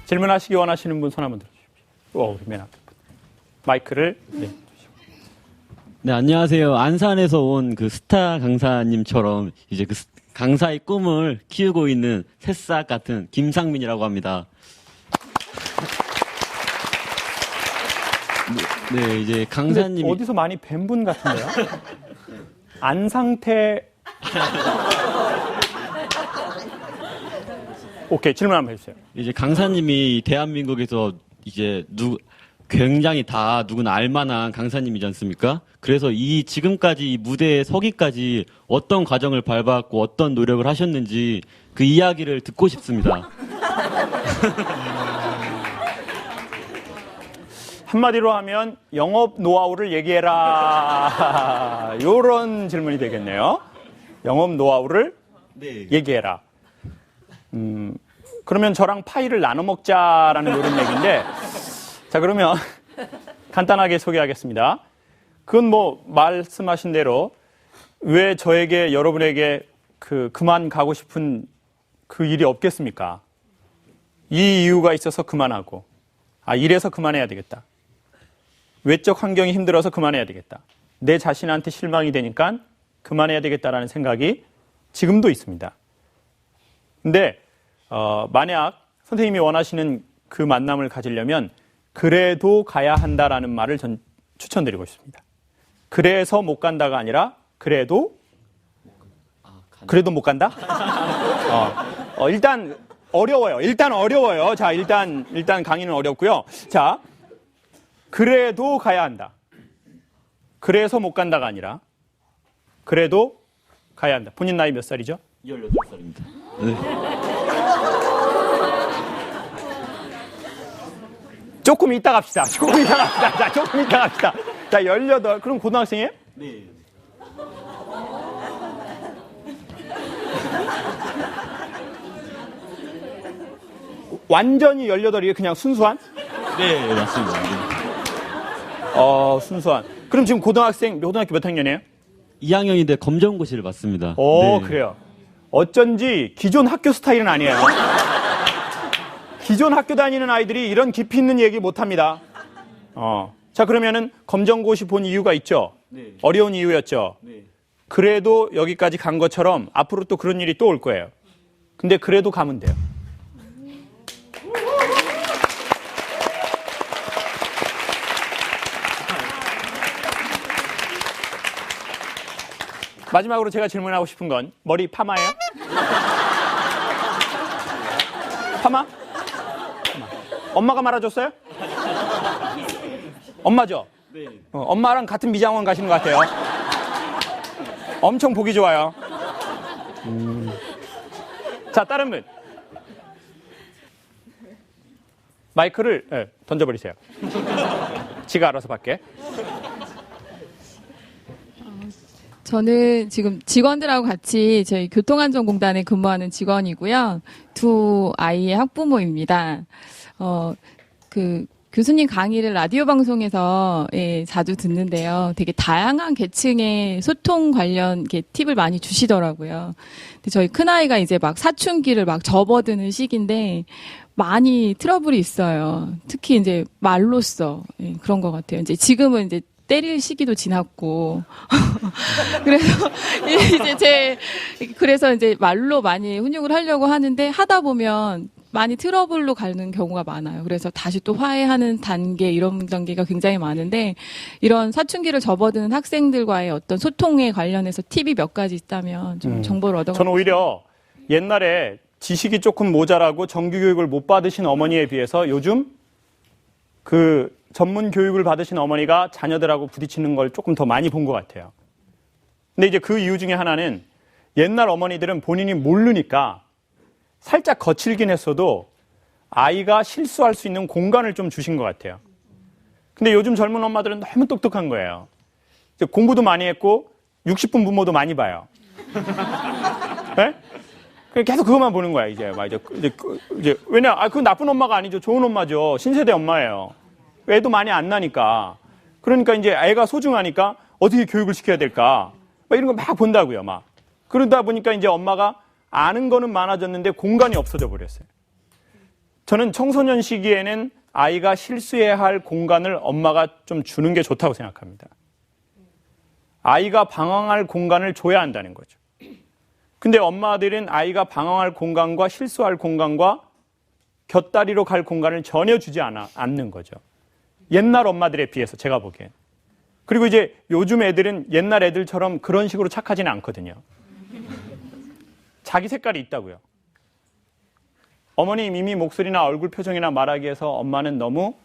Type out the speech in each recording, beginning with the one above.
질문하시기 원하시는 분 손 한번 들어주십시오. 맨 앞에 마이크를. 네. 네, 안녕하세요. 안산에서 온 그 스타 강사님처럼 이제 그 강사의 꿈을 키우고 있는 새싹 같은 김상민이라고 합니다. 네, 이제 강사님이 어디서 많이 뵌 분 같은데요? 안상태. 오케이, 질문 한번 해주세요. 이제 강사님이 대한민국에서 이제 굉장히 다 누구나 알만한 강사님이지 않습니까? 그래서 지금까지 이 무대에 서기까지 어떤 과정을 밟았고 어떤 노력을 하셨는지 그 이야기를 듣고 싶습니다. 한마디로 하면 영업 노하우를 얘기해라. 이런 질문이 되겠네요. 영업 노하우를 네. 얘기해라. 그러면 저랑 파이를 나눠 먹자라는 이런 얘기인데, 자, 그러면 간단하게 소개하겠습니다. 그건 뭐 말씀하신 대로 왜 저에게 여러분에게 그만 가고 싶은 그 일이 없겠습니까? 이 이유가 있어서 그만하고, 이래서 그만해야 되겠다. 외적 환경이 힘들어서 그만해야 되겠다. 내 자신한테 실망이 되니까 그만해야 되겠다라는 생각이 지금도 있습니다. 근데 만약 선생님이 원하시는 그 만남을 가지려면 그래도 가야 한다라는 말을 전 추천드리고 싶습니다. 그래서 못 간다가 아니라 그래도 못 간다? 일단 어려워요. 자, 일단 강의는 어렵고요. 자, 그래도 가야 한다. 그래서 못 간다가 아니라 그래도 가야 한다. 본인 나이 몇 살이죠? 18살입니다. 네. 조금 이따 갑시다. 자, 조금 이따 갑시다. 자, 18. 그럼 고등학생이에요? 네. 완전히 18이에요? 그냥 순수한? 네, 맞습니다. 네. 순수한. 그럼 지금 고등학교 몇 학년이에요? 2학년인데 검정고시를 맞습니다. 네. 그래요. 어쩐지 기존 학교 스타일은 아니에요. 기존 학교 다니는 아이들이 이런 깊이 있는 얘기 못 합니다. 자, 그러면은 검정고시 본 이유가 있죠? 네. 어려운 이유였죠? 네. 그래도 여기까지 간 것처럼 앞으로 또 그런 일이 또 올 거예요. 근데 그래도 가면 돼요. 마지막으로 제가 질문하고 싶은 건 머리 파마예요? 파마? 엄마가 말아줬어요? 엄마죠? 네. 엄마랑 같은 미장원 가시는 것 같아요. 엄청 보기 좋아요. 자, 다른 분. 마이크를 던져버리세요. 지가 알아서 받게. 저는 지금 직원들하고 같이 저희 교통안전공단에 근무하는 직원이고요. 두 아이의 학부모입니다. 교수님 강의를 라디오 방송에서 자주 듣는데요. 되게 다양한 계층의 소통 관련 팁을 많이 주시더라고요. 근데 저희 큰아이가 이제 막 사춘기를 막 접어드는 시기인데 많이 트러블이 있어요. 특히 이제 말로써 그런 것 같아요. 이제 지금은 이제 때릴 시기도 지났고 그래서 이제 말로 많이 훈육을 하려고 하는데 하다 보면 많이 트러블로 가는 경우가 많아요. 그래서 다시 또 화해하는 단계 이런 단계가 굉장히 많은데 이런 사춘기를 접어드는 학생들과의 어떤 소통에 관련해서 팁이 몇 가지 있다면 좀 정보를 얻어가고 저는 오히려 옛날에 지식이 조금 모자라고 정규 교육을 못 받으신 어머니에 비해서 요즘 그 전문 교육을 받으신 어머니가 자녀들하고 부딪히는 걸 조금 더 많이 본 것 같아요. 근데 이제 그 이유 중에 하나는 옛날 어머니들은 본인이 모르니까 살짝 거칠긴 했어도 아이가 실수할 수 있는 공간을 좀 주신 것 같아요. 근데 요즘 젊은 엄마들은 너무 똑똑한 거예요. 이제 공부도 많이 했고 60분 부모도 많이 봐요. 네? 계속 그것만 보는 거야, 이제 왜냐, 그건 나쁜 엄마가 아니죠. 좋은 엄마죠. 신세대 엄마예요. 애도 많이 안 나니까. 그러니까 이제 애가 소중하니까 어떻게 교육을 시켜야 될까. 이런 거 막 본다고요, 막. 그러다 보니까 이제 엄마가 아는 거는 많아졌는데 공간이 없어져 버렸어요. 저는 청소년 시기에는 아이가 실수해야 할 공간을 엄마가 좀 주는 게 좋다고 생각합니다. 아이가 방황할 공간을 줘야 한다는 거죠. 근데 엄마들은 아이가 방황할 공간과 실수할 공간과 곁다리로 갈 공간을 전혀 주지 않는 거죠. 옛날 엄마들에 비해서 제가 보기엔. 그리고 이제 요즘 애들은 옛날 애들처럼 그런 식으로 착하지는 않거든요. 자기 색깔이 있다고요. 어머님 이미 목소리나 얼굴 표정이나 말하기에서 엄마는 너무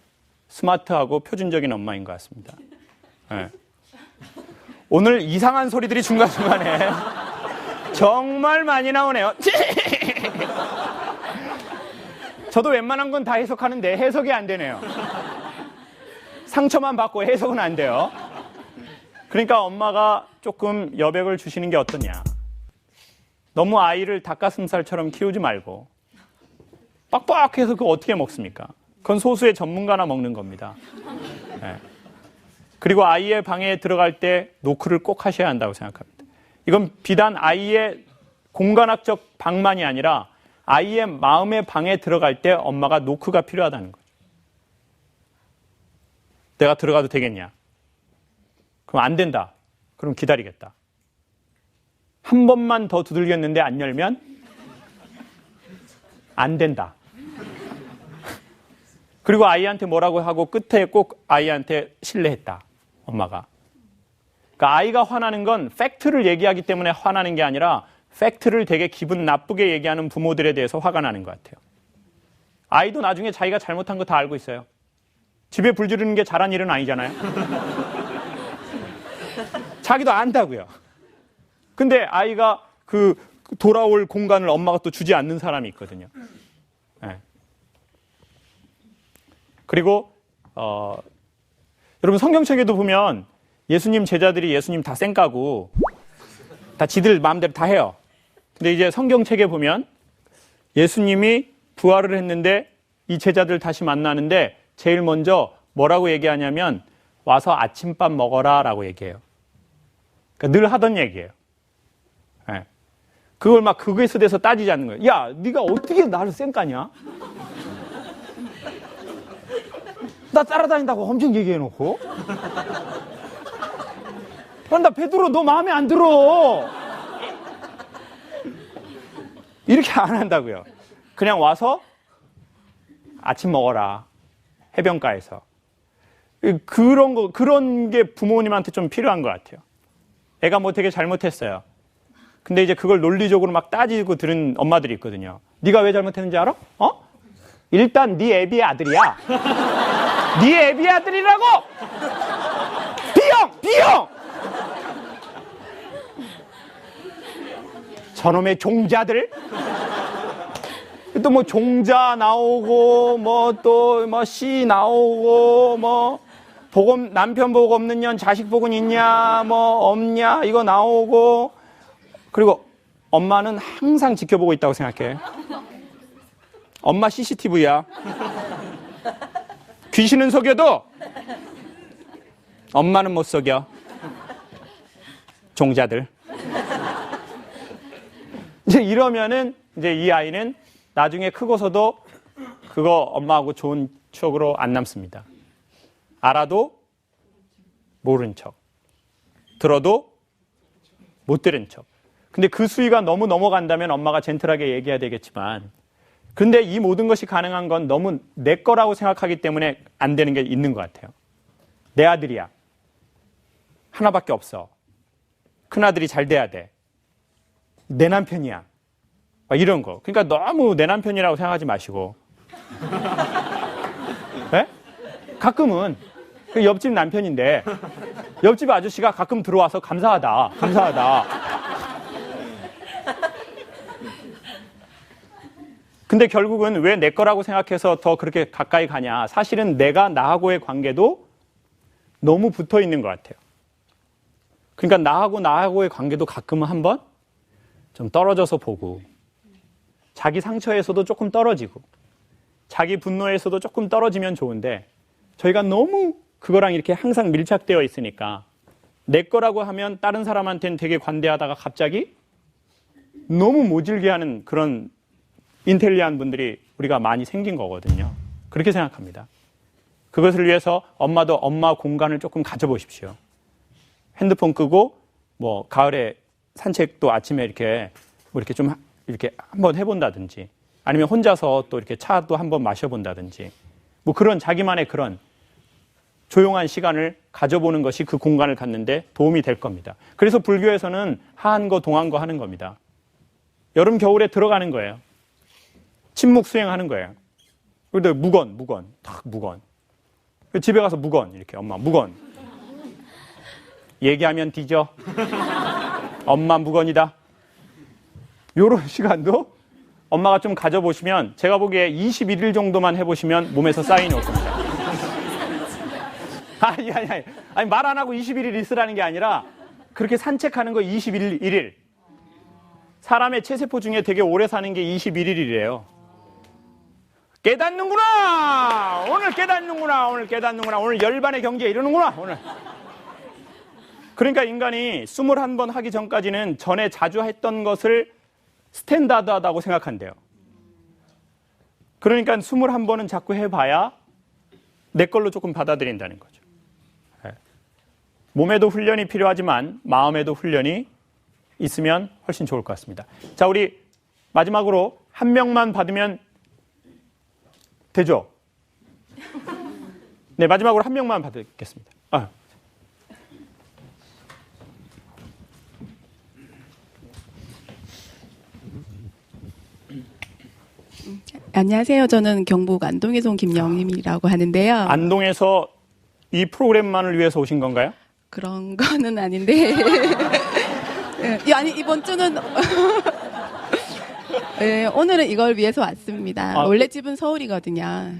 스마트하고 표준적인 엄마인 것 같습니다. 네. 오늘 이상한 소리들이 중간중간에 정말 많이 나오네요. 저도 웬만한 건 다 해석하는데 해석이 안 되네요. 상처만 받고 해석은 안 돼요. 그러니까 엄마가 조금 여백을 주시는 게 어떠냐. 너무 아이를 닭가슴살처럼 키우지 말고 빡빡해서 그거 어떻게 먹습니까? 그건 소수의 전문가나 먹는 겁니다. 네. 그리고 아이의 방에 들어갈 때 노크를 꼭 하셔야 한다고 생각합니다. 이건 비단 아이의 공간학적 방만이 아니라 아이의 마음의 방에 들어갈 때 엄마가 노크가 필요하다는 거죠. 내가 들어가도 되겠냐? 그럼 안 된다. 그럼 기다리겠다. 한 번만 더 두들겼는데 안 열면 안 된다. 그리고 아이한테 뭐라고 하고 끝에 꼭 아이한테 신뢰했다. 엄마가. 그러니까 아이가 화나는 건 팩트를 얘기하기 때문에 화나는 게 아니라 팩트를 되게 기분 나쁘게 얘기하는 부모들에 대해서 화가 나는 것 같아요. 아이도 나중에 자기가 잘못한 거 다 알고 있어요. 집에 불 지르는 게 잘한 일은 아니잖아요. 자기도 안다고요. 근데 아이가 그 돌아올 공간을 엄마가 또 주지 않는 사람이 있거든요. 네. 그리고 여러분 성경책에도 보면 예수님 제자들이 예수님 다 쌩까고 다 지들 마음대로 다 해요. 근데 이제 성경책에 보면 예수님이 부활을 했는데 이 제자들 다시 만나는데 제일 먼저 뭐라고 얘기하냐면 와서 아침밥 먹어라 라고 얘기해요. 그러니까 늘 하던 얘기예요. 네. 그걸 막 그거에서 대해서 따지지 않는 거예요. 야, 네가 어떻게 나를 쌩까냐? 나 따라다닌다고 엄청 얘기해놓고. 나 베드로 너 마음에 안 들어. 이렇게 안 한다고요. 그냥 와서 아침 먹어라. 해변가에서. 그런 게 부모님한테 좀 필요한 것 같아요. 애가 뭐 되게 잘못했어요. 근데 이제 그걸 논리적으로 막 따지고 들은 엄마들이 있거든요. 네가 왜 잘못했는지 알아? 일단 네 애비의 아들이야. 네 애비의 아들이라고! 비형! 저놈의 종자들? 또 뭐 종자 나오고 뭐 또 뭐 씨 나오고 뭐 남편 복 없는 년 자식 복은 있냐 뭐 없냐 이거 나오고 그리고 엄마는 항상 지켜보고 있다고 생각해. 엄마 CCTV야. 귀신은 속여도 엄마는 못 속여. 종자들. 이제 이러면은 이제 이 아이는 나중에 크고서도 그거 엄마하고 좋은 추억으로 안 남습니다. 알아도 모른 척. 들어도 못 들은 척. 근데 그 수위가 너무 넘어간다면 엄마가 젠틀하게 얘기해야 되겠지만 근데 이 모든 것이 가능한 건 너무 내 거라고 생각하기 때문에 안 되는 게 있는 것 같아요. 내 아들이야. 하나밖에 없어. 큰아들이 잘 돼야 돼. 내 남편이야. 이런 거. 그러니까 너무 내 남편이라고 생각하지 마시고. 네? 가끔은 옆집 남편인데 옆집 아저씨가 가끔 들어와서 감사하다. 근데 결국은 왜 내 거라고 생각해서 더 그렇게 가까이 가냐. 사실은 내가 나하고의 관계도 너무 붙어 있는 것 같아요. 그러니까 나하고의 관계도 가끔은 한번 좀 떨어져서 보고 자기 상처에서도 조금 떨어지고 자기 분노에서도 조금 떨어지면 좋은데 저희가 너무 그거랑 이렇게 항상 밀착되어 있으니까 내 거라고 하면 다른 사람한테는 되게 관대하다가 갑자기 너무 모질게 하는 그런 인텔리한 분들이 우리가 많이 생긴 거거든요. 그렇게 생각합니다. 그것을 위해서 엄마도 엄마 공간을 조금 가져보십시오. 핸드폰 끄고 뭐 가을에 산책도 아침에 이렇게 뭐 이렇게 좀 이렇게 한번 해본다든지 아니면 혼자서 또 이렇게 차도 한번 마셔본다든지 뭐 그런 자기만의 그런 조용한 시간을 가져보는 것이 그 공간을 갖는데 도움이 될 겁니다. 그래서 불교에서는 하한거 동한거 하는 겁니다. 여름 겨울에 들어가는 거예요. 침묵 수행하는 거예요. 그런데 무건 딱 무건. 집에 가서 무건 이렇게 엄마 무건. 얘기하면 뒤져. 엄마 무건이다. 요런 시간도 엄마가 좀 가져보시면 제가 보기에 21일 정도만 해보시면 몸에서 사인이 올 겁니다. 아니 말 안 하고 21일 있으라는 게 아니라 그렇게 산책하는 거 21일. 사람의 체세포 중에 되게 오래 사는 게 21일이래요. 깨닫는구나. 오늘 깨닫는구나. 오늘 열반의 경지에 이르는구나. 오늘. 그러니까 인간이 21번 하기 전까지는 전에 자주 했던 것을 스탠다드하다고 생각한대요. 그러니까 21번은 자꾸 해봐야 내 걸로 조금 받아들인다는 거죠. 몸에도 훈련이 필요하지만 마음에도 훈련이 있으면 훨씬 좋을 것 같습니다. 자, 우리 마지막으로 한 명만 받으면 되죠? 네, 마지막으로 한 명만 받겠습니다. 안녕하세요. 저는 경북 안동에서 온 김영임이라고 하는데요. 안동에서 이 프로그램만을 위해서 오신 건가요? 그런 거는 아닌데. 아니, 이번 주는. 네, 오늘은 이걸 위해서 왔습니다. 원래 집은 서울이거든요.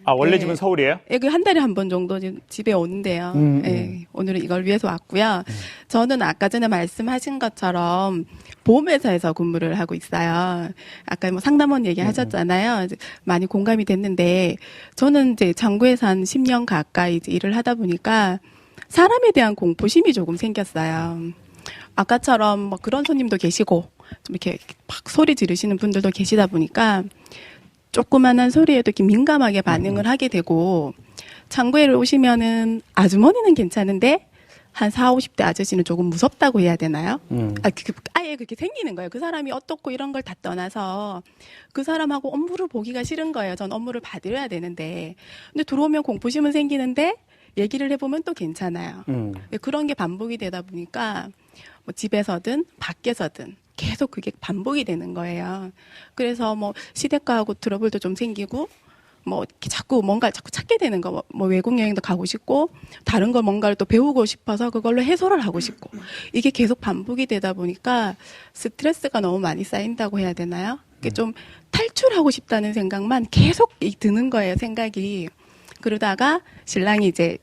원래 집은 서울이에요? 여기 한 달에 한 번 정도 집에 오는데요. 네, 오늘은 이걸 위해서 왔고요. 저는 아까 전에 말씀하신 것처럼 보험회사에서 근무를 하고 있어요. 아까 뭐 상담원 얘기 하셨잖아요. 많이 공감이 됐는데, 저는 이제 장구에서 한 10년 가까이 이제 일을 하다 보니까 사람에 대한 공포심이 조금 생겼어요. 아까처럼 뭐 그런 손님도 계시고, 좀 이렇게 막 소리 지르시는 분들도 계시다 보니까 조그만한 소리에도 이렇게 민감하게 반응을 하게 되고, 장구에를 오시면은 아주머니는 괜찮은데 한 40, 50대 아저씨는 조금 무섭다고 해야 되나요? 아예 그렇게 생기는 거예요. 그 사람이 어떻고 이런 걸 다 떠나서 그 사람하고 업무를 보기가 싫은 거예요. 전 업무를 받으려야 되는데. 근데 들어오면 공포심은 생기는데 얘기를 해보면 또 괜찮아요. 그런 게 반복이 되다 보니까 뭐 집에서든 밖에서든 계속 그게 반복이 되는 거예요. 그래서 뭐 시댁과하고 트러블도 좀 생기고, 뭐 이렇게 자꾸 뭔가 자꾸 찾게 되는 거, 뭐 외국 여행도 가고 싶고, 다른 거 뭔가를 또 배우고 싶어서 그걸로 해소를 하고 싶고, 이게 계속 반복이 되다 보니까 스트레스가 너무 많이 쌓인다고 해야 되나요? 이게 좀 탈출하고 싶다는 생각만 계속 드는 거예요, 생각이. 그러다가 신랑이 이제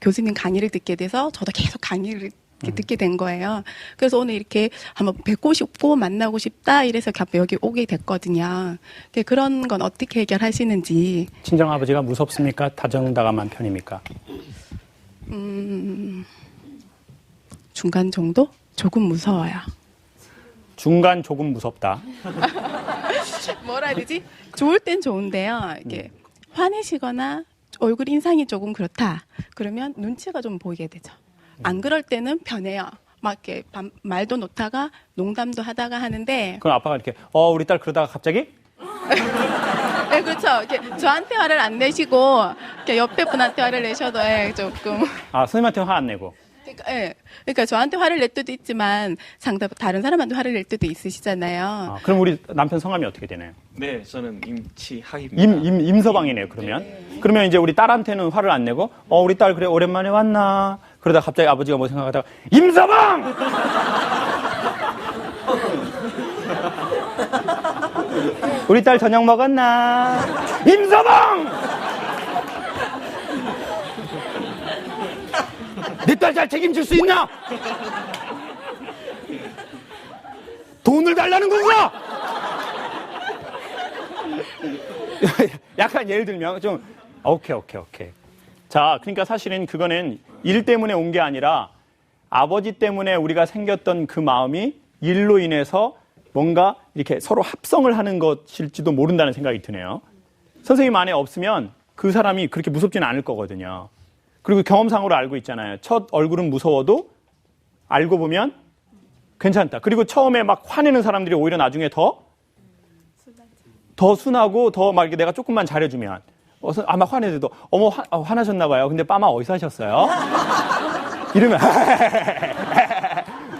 교수님 강의를 듣게 돼서 저도 계속 강의를 듣게 된 거예요. 그래서 오늘 이렇게 한번 뵙고 싶고 만나고 싶다 이래서 여기 오게 됐거든요. 그런 건 어떻게 해결하시는지. 친정아버지가 무섭습니까? 다정다감한 편입니까? 중간 정도? 조금 무서워요. 중간 조금 무섭다. 뭐라 해야 되지? 좋을 땐 좋은데요. 이렇게 화내시거나 얼굴 인상이 조금 그렇다. 그러면 눈치가 좀 보이게 되죠. 안 그럴 때는 편해요. 막 이렇게 말도 놓다가 농담도 하다가 하는데. 그럼 아빠가 이렇게 우리 딸 그러다가 갑자기? 네, 그렇죠. 이렇게 저한테 화를 안 내시고 이렇게 옆에 분한테 화를 내셔도 조금. 선생님한테 화 안 내고. 그러니까 저한테 화를 낼 때도 있지만 다른 사람한테 화를 낼 때도 있으시잖아요. 그럼 우리 남편 성함이 어떻게 되나요? 네, 저는 임치학입니다. 임서방이네요. 그러면. 그러면 이제 우리 딸한테는 화를 안 내고, 우리 딸 그래 오랜만에 왔나? 그러다 갑자기 아버지가 뭐 생각하다가 임서방! 우리 딸 저녁 먹었나? 임서방! 내 딸 잘 책임질 수 있나? 돈을 달라는 건가? 약간 예를 들면 좀 오케이. 자, 그러니까 사실은 그거는 일 때문에 온 게 아니라 아버지 때문에 우리가 생겼던 그 마음이 일로 인해서 뭔가 이렇게 서로 합성을 하는 것일지도 모른다는 생각이 드네요. 선생님 안에 없으면 그 사람이 그렇게 무섭지는 않을 거거든요. 그리고 경험상으로 알고 있잖아요. 첫 얼굴은 무서워도 알고 보면 괜찮다. 그리고 처음에 막 화내는 사람들이 오히려 나중에 더 순하고 더 막 이렇게 내가 조금만 잘해주면 아마 화내도 어머 화나셨나 봐요. 근데 빠마 어디서 하셨어요? 이러면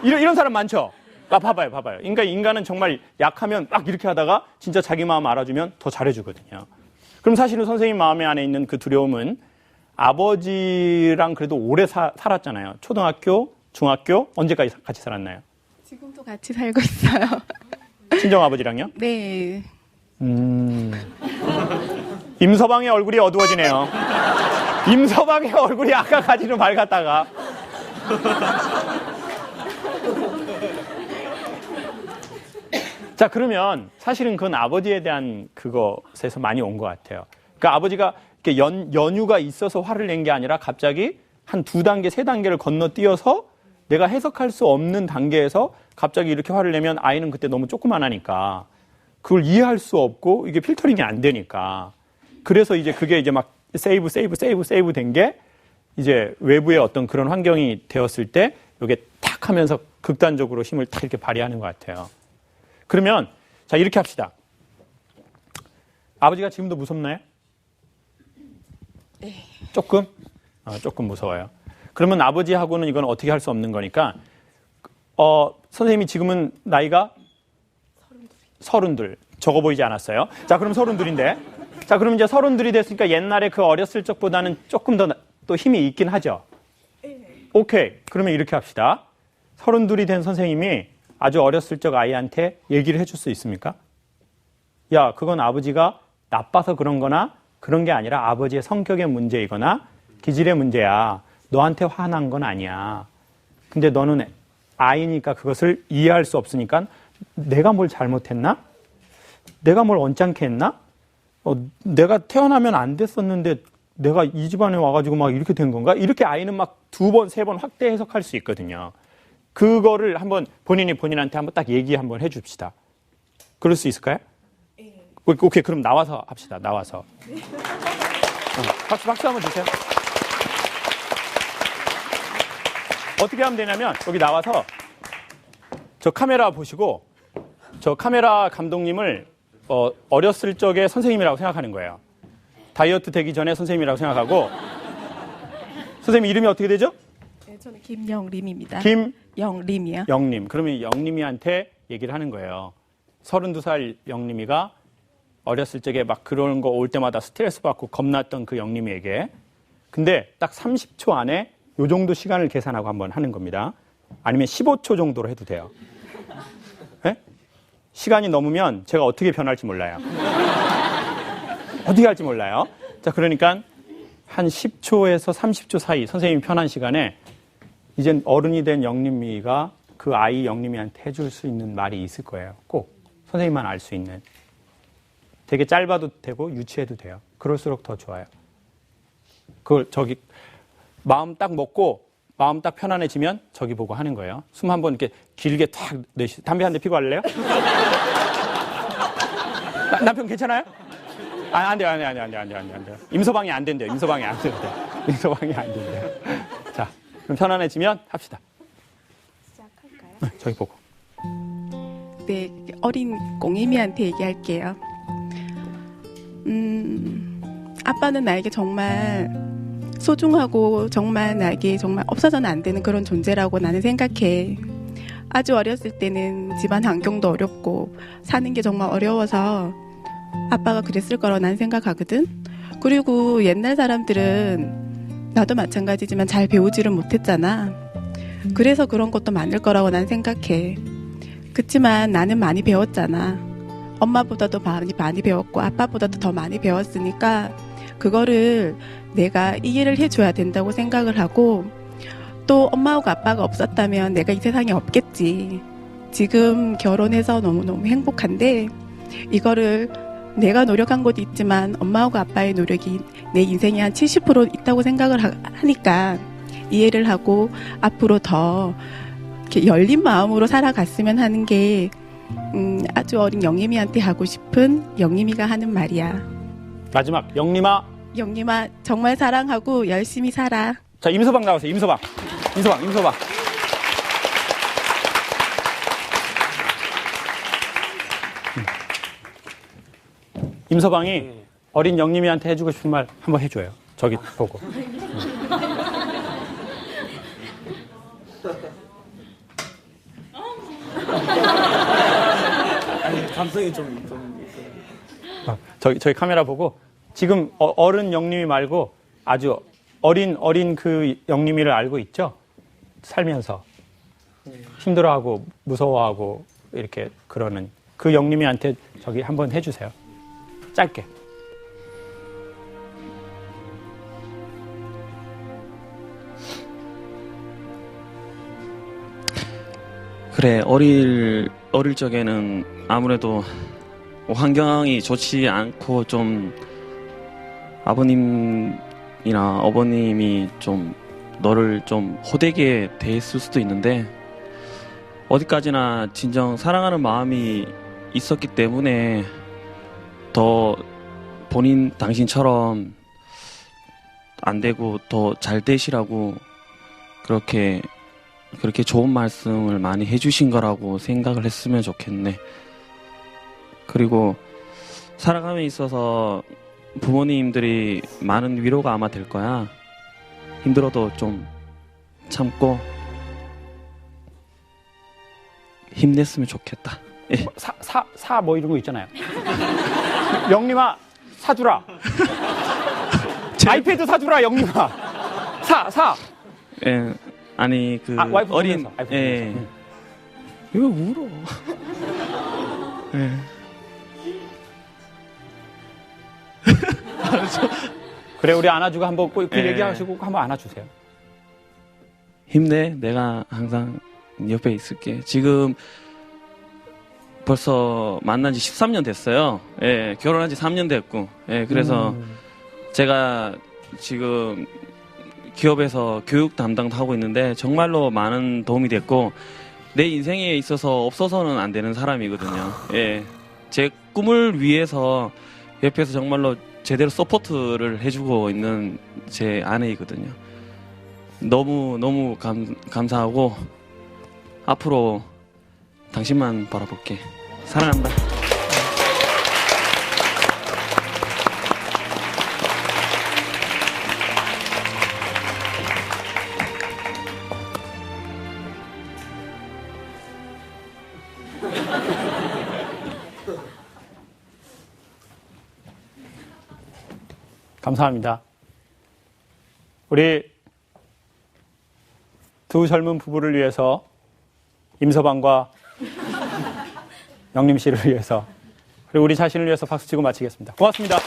이런 사람 많죠. 봐봐요. 그러니까 인간은 정말 약하면 막 이렇게 하다가 진짜 자기 마음 알아주면 더 잘해주거든요. 그럼 사실은 선생님 마음에 안에 있는 그 두려움은 아버지랑 그래도 오래 살았잖아요. 초등학교, 중학교 언제까지 같이 살았나요? 지금도 같이 살고 있어요. 친정 아버지랑요? 네. 임서방의 얼굴이 어두워지네요. 임서방의 얼굴이 아까까지는 밝았다가. 자, 그러면 사실은 그건 아버지에 대한 그것에서 많이 온 것 같아요. 그러니까 아버지가 이렇게 연유가 있어서 화를 낸 게 아니라 갑자기 한 2단계, 3단계를 건너뛰어서 내가 해석할 수 없는 단계에서 갑자기 이렇게 화를 내면 아이는 그때 너무 조그만하니까 그걸 이해할 수 없고 이게 필터링이 안 되니까. 그래서 이제 그게 이제 막 세이브 된 게 이제 외부의 어떤 그런 환경이 되었을 때 이게 탁 하면서 극단적으로 힘을 탁 이렇게 발휘하는 것 같아요. 그러면 자 이렇게 합시다. 아버지가 지금도 무섭나요? 네. 조금? 조금 무서워요. 그러면 아버지하고는 이건 어떻게 할 수 없는 거니까 선생님이 지금은 나이가 32. 적어 보이지 않았어요? 자, 그럼 32인데. 자, 그럼 이제 32이 됐으니까 옛날에 그 어렸을 적보다는 조금 더 또 힘이 있긴 하죠? 오케이. 그러면 이렇게 합시다. 32이 된 선생님이 아주 어렸을 적 아이한테 얘기를 해줄 수 있습니까? 야, 그건 아버지가 나빠서 그런 거나 그런 게 아니라 아버지의 성격의 문제이거나 기질의 문제야. 너한테 화난 건 아니야. 근데 너는 아이니까 그것을 이해할 수 없으니까 내가 뭘 잘못했나? 내가 뭘 언짢게 했나? 내가 태어나면 안 됐었는데 내가 이 집안에 와가지고 막 이렇게 된 건가? 이렇게 아이는 막 2번, 3번 확대 해석할 수 있거든요. 그거를 한번 본인한테 한번 딱 얘기 한번 해줍시다. 그럴 수 있을까요? 네. 오케이, 그럼 나와서 합시다. 나와서. 네. 박수 한번 주세요. 어떻게 하면 되냐면 여기 나와서 저 카메라 보시고 저 카메라 감독님을 어렸을 적에 선생님이라고 생각하는 거예요. 다이어트 되기 전에 선생님이라고 생각하고 선생님 이름이 어떻게 되죠? 네, 저는 김영림입니다. 영림이요? 영림. 그러면 영림이한테 얘기를 하는 거예요. 32살 영림이가 어렸을 적에 막 그런 거 올 때마다 스트레스 받고 겁났던 그 영림이에게 근데 딱 30초 안에 요 정도 시간을 계산하고 한번 하는 겁니다. 아니면 15초 정도로 해도 돼요. 네? 시간이 넘으면 제가 어떻게 변할지 몰라요. 어떻게 할지 몰라요. 자, 그러니까 한 10초에서 30초 사이 선생님이 편한 시간에 이젠 어른이 된 영림이가 그 아이 영림이한테 해줄 수 있는 말이 있을 거예요. 꼭 선생님만 알 수 있는. 되게 짧아도 되고 유치해도 돼요. 그럴수록 더 좋아요. 그걸 저기 마음 딱 먹고 마음 딱 편안해지면 저기 보고 하는 거예요. 숨 한번 이렇게 길게 탁 내쉬. 담배 한 대 피고 할래요? 남편 괜찮아요? 안 돼요. 임서방이 안 된대요. 임서방이 안 된대요. 자, 그럼 편안해지면 합시다. 시작할까요? 저기 보고. 네, 어린 꽁이미한테 얘기할게요. 아빠는 나에게 정말 소중하고 정말 나에게 정말 없어서는 안 되는 그런 존재라고 나는 생각해. 아주 어렸을 때는 집안 환경도 어렵고 사는 게 정말 어려워서 아빠가 그랬을 거라고 난 생각하거든. 그리고 옛날 사람들은 나도 마찬가지지만 잘 배우지를 못했잖아. 그래서 그런 것도 많을 거라고 난 생각해. 그치만 나는 많이 배웠잖아. 엄마보다도 많이 배웠고 아빠보다도 더 많이 배웠으니까 그거를 내가 이해를 해줘야 된다고 생각을 하고 또 엄마하고 아빠가 없었다면 내가 이 세상에 없겠지. 지금 결혼해서 너무너무 행복한데 이거를 내가 노력한 것도 있지만 엄마하고 아빠의 노력이 내 인생에 한 70% 있다고 생각을 하니까 이해를 하고 앞으로 더 이렇게 열린 마음으로 살아갔으면 하는 게 아주 어린 영림이한테 하고 싶은 영림이가 하는 말이야. 마지막 영림아. 영림아, 정말 사랑하고 열심히 살아. 자, 임서방 나오세요. 임서방. 임서방. 임서방이 어린 영림이한테 해주고 싶은 말 한번 해줘요. 저기 보고. 감성이 좀 있어요. 저희 카메라 보고 지금 어른 영림이 말고 아주 어린 그 영림이를 알고 있죠? 살면서 힘들어하고 무서워하고 이렇게 그러는 그 영림이한테 저기 한번 해주세요. 짧게. 그래, 어릴 적에는 아무래도 환경이 좋지 않고 좀 아버님이나 어머님이 좀 너를 좀 호되게 대했을 수도 있는데 어디까지나 진정 사랑하는 마음이 있었기 때문에 더 당신처럼 안 되고 더 잘 되시라고 그렇게 좋은 말씀을 많이 해주신 거라고 생각을 했으면 좋겠네. 그리고 살아감에 있어서 부모님들이 많은 위로가 아마 될 거야. 힘들어도 좀 참고 힘냈으면 좋겠다. 예. 사 뭐 이런 거 있잖아요. 영림아 사주라. 아이패드 사주라 영림아. 사. 예. 아니 그 와이프 어린 보면서, 와이프 예. 보면서. 왜 울어? 예. 그래 우리 안아주고 한번 그 예. 얘기하시고 한번 안아주세요. 힘내. 내가 항상 옆에 있을게. 지금 벌써 만난 지 13년 됐어요. 예, 결혼한 지 3년 됐고. 예, 그래서 제가 지금 기업에서 교육 담당도 하고 있는데 정말로 많은 도움이 됐고 내 인생에 있어서 없어서는 안 되는 사람이거든요. 예. 제 꿈을 위해서 옆에서 정말로 제대로 서포트를 해주고 있는 제 아내이거든요. 너무 감사하고 앞으로 당신만 바라볼게. 사랑한다. 감사합니다. 우리 두 젊은 부부를 위해서 임서방과 영림 씨를 위해서 그리고 우리 자신을 위해서 박수 치고 마치겠습니다. 고맙습니다.